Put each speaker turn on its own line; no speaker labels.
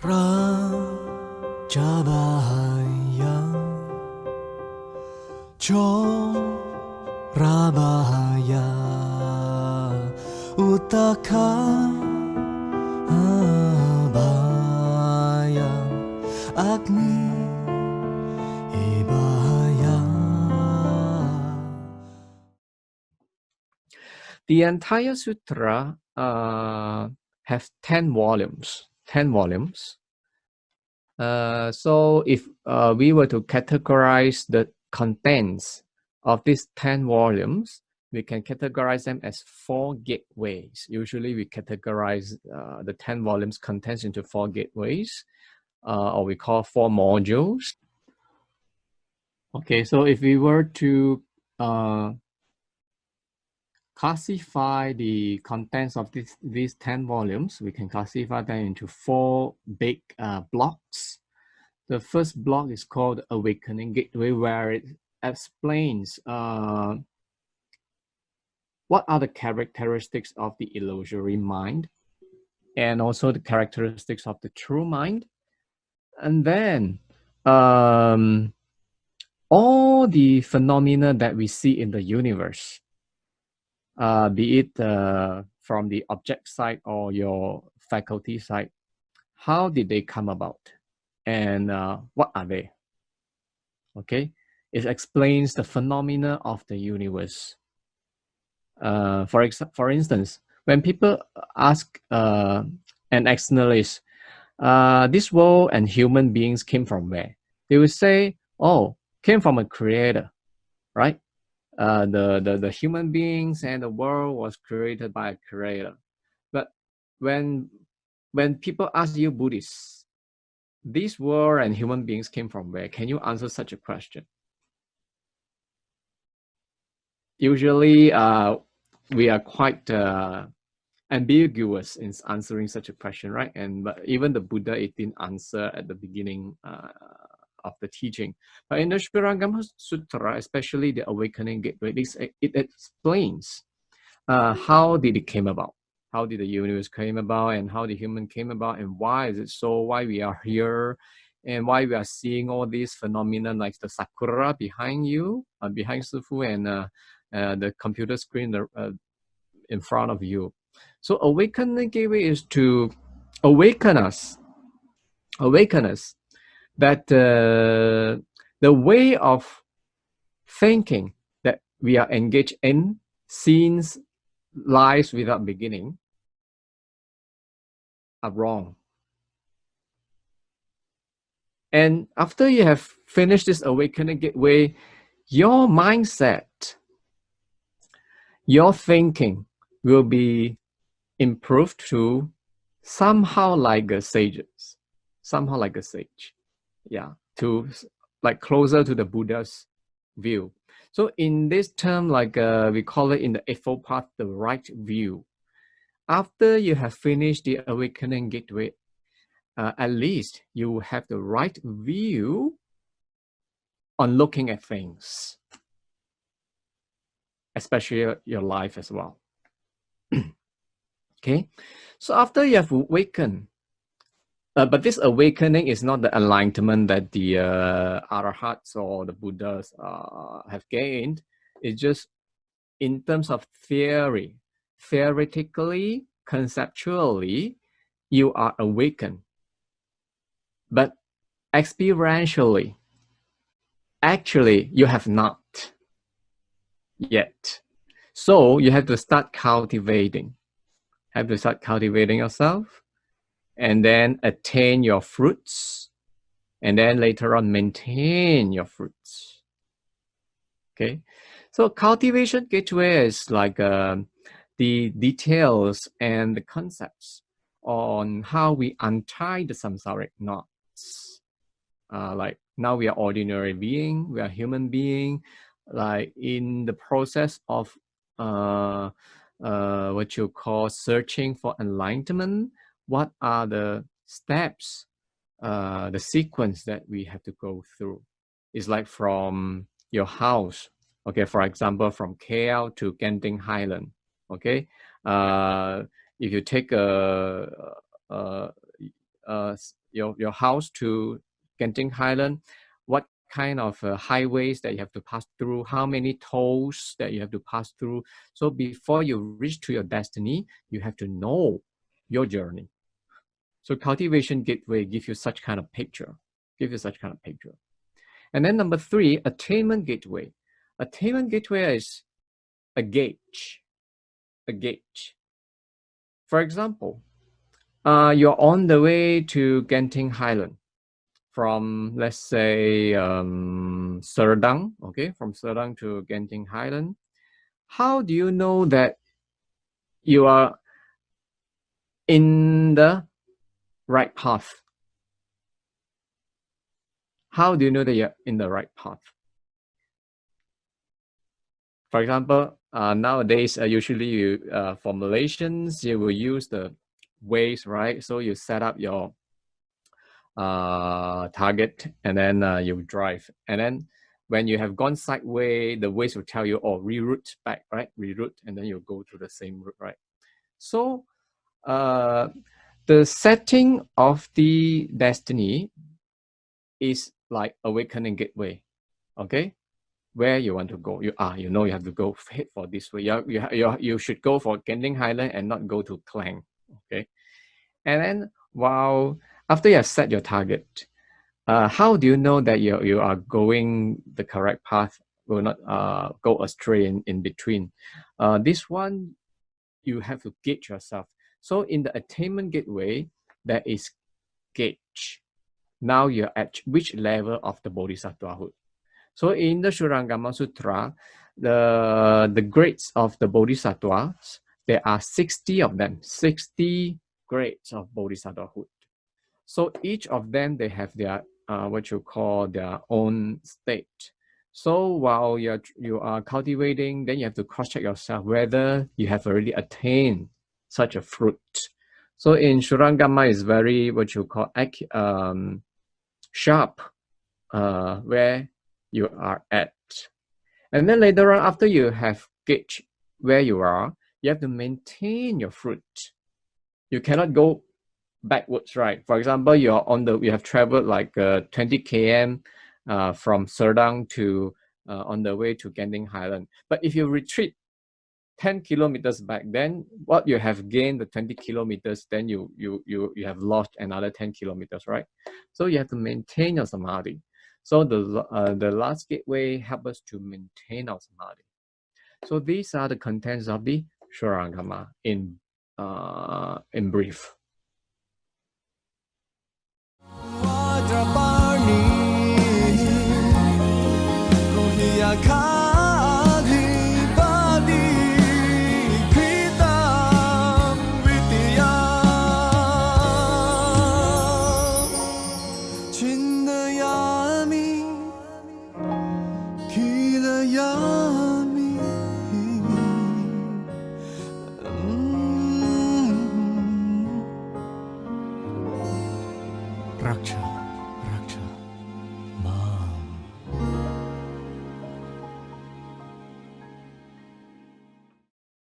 Rajabahaya Chorabahaya Utakabaya Agni Ibaya.
The entire sutra has 10 volumes. 10 volumes. So if we were to categorize the contents of these 10 volumes, we can categorize them as 4 gateways. Usually we categorize the 10 volumes contents into 4 gateways, or we call 4 modules. Okay, so if we were to classify the contents of these 10 volumes, we can classify them into 4 big blocks. The first block is called Awakening Gateway, where it explains what are the characteristics of the illusory mind and also the characteristics of the true mind. And then all the phenomena that we see in the universe, be it from the object side or your faculty side, how did they come about and what are they? Okay, it explains the phenomena of the universe. For instance, when people ask an externalist, this world and human beings came from where? They will say, oh, came from a creator, right? The human beings and the world was created by a creator. But when people ask you Buddhists, this world and human beings came from where? Can you answer such a question? Usually, we are quite ambiguous in answering such a question, right? But even the Buddha, it didn't answer at the beginning of the teaching. But in the Shurangama Sutra, especially the Awakening Gateway, it explains how did it came about, how did the universe came about, and how the human came about, and why is it so, why we are here, and why we are seeing all these phenomena like the sakura behind you, behind Sifu, and the computer screen in front of you. So Awakening Gateway is to awaken us that the way of thinking that we are engaged in since lives without beginning are wrong. And after you have finished this Awakening Gateway, your mindset, your thinking will be improved to somehow like a sage. Yeah, to like closer to the Buddha's view. So in this term, like we call it in the Eightfold Path, the right view. After you have finished the Awakening Gateway, at least you have the right view on looking at things, especially your life as well. Okay, so after you have awakened, but this awakening is not the enlightenment that the Arahats or the Buddhas have gained. It's just in terms of theory. Theoretically, conceptually, you are awakened. But experientially, actually, you have not yet. So you have to start cultivating. Yourself, and then attain your fruits, and then later on maintain your fruits. Okay, so Cultivation Gateway is like the details and the concepts on how we untie the samsaric knots. Like now we are ordinary being, we are human being, like in the process of what you call searching for enlightenment. What are the steps, the sequence that we have to go through? It's like from your house, okay, for example, from KL to Genting Highland, okay? If you take a your house to Genting Highland, what kind of highways that you have to pass through, how many tolls that you have to pass through. So before you reach to your destiny, you have to know your journey. So Cultivation Gateway gives you such kind of picture, And then number 3, Attainment Gateway. Attainment Gateway is a gauge. For example, you're on the way to Genting Highland from, let's say, Śūraṅgama, okay, from Śūraṅgama to Genting Highland. How do you know that you are in the right path? How do you know that you're in the right path? For example, nowadays, usually you, for Malaysians, you will use the Waze, right? So you set up your target and then you drive. And then when you have gone sideways, the Waze will tell you, oh, reroute back, right? Reroute, and then you go to the same route, right? So the setting of the destiny is like awakening gateway, okay? Where you want to go, you know you have to go head for this way. You should go for Genting Highland and not go to Klang, okay? And then after you have set your target, how do you know that you are going the correct path, will not go astray in between? This one, you have to gauge yourself. So in the Attainment Gateway, there is gauge. Now you're at which level of the Bodhisattvahood. So in the Shurangama Sutra, the grades of the Bodhisattvas, there are 60 of them, 60 grades of Bodhisattvahood. So each of them, they have their, what you call their own state. So while you are cultivating, then you have to cross-check yourself whether you have already attained such a fruit. So in Shurangama is very, what you call, sharp, where you are at. And then later on, after you have gauged where you are, you have to maintain your fruit. You cannot go backwards, right? For example, you have traveled like 20 km from Śūraṅgama to on the way to Genting Highland. But if you retreat 10 kilometers back, then what you have gained the 20 kilometers, then you have lost another 10 kilometers, right? So you have to maintain your samadhi. So the last gateway helps us to maintain our samadhi. So these are the contents of the Shurangama in brief.
Raksha.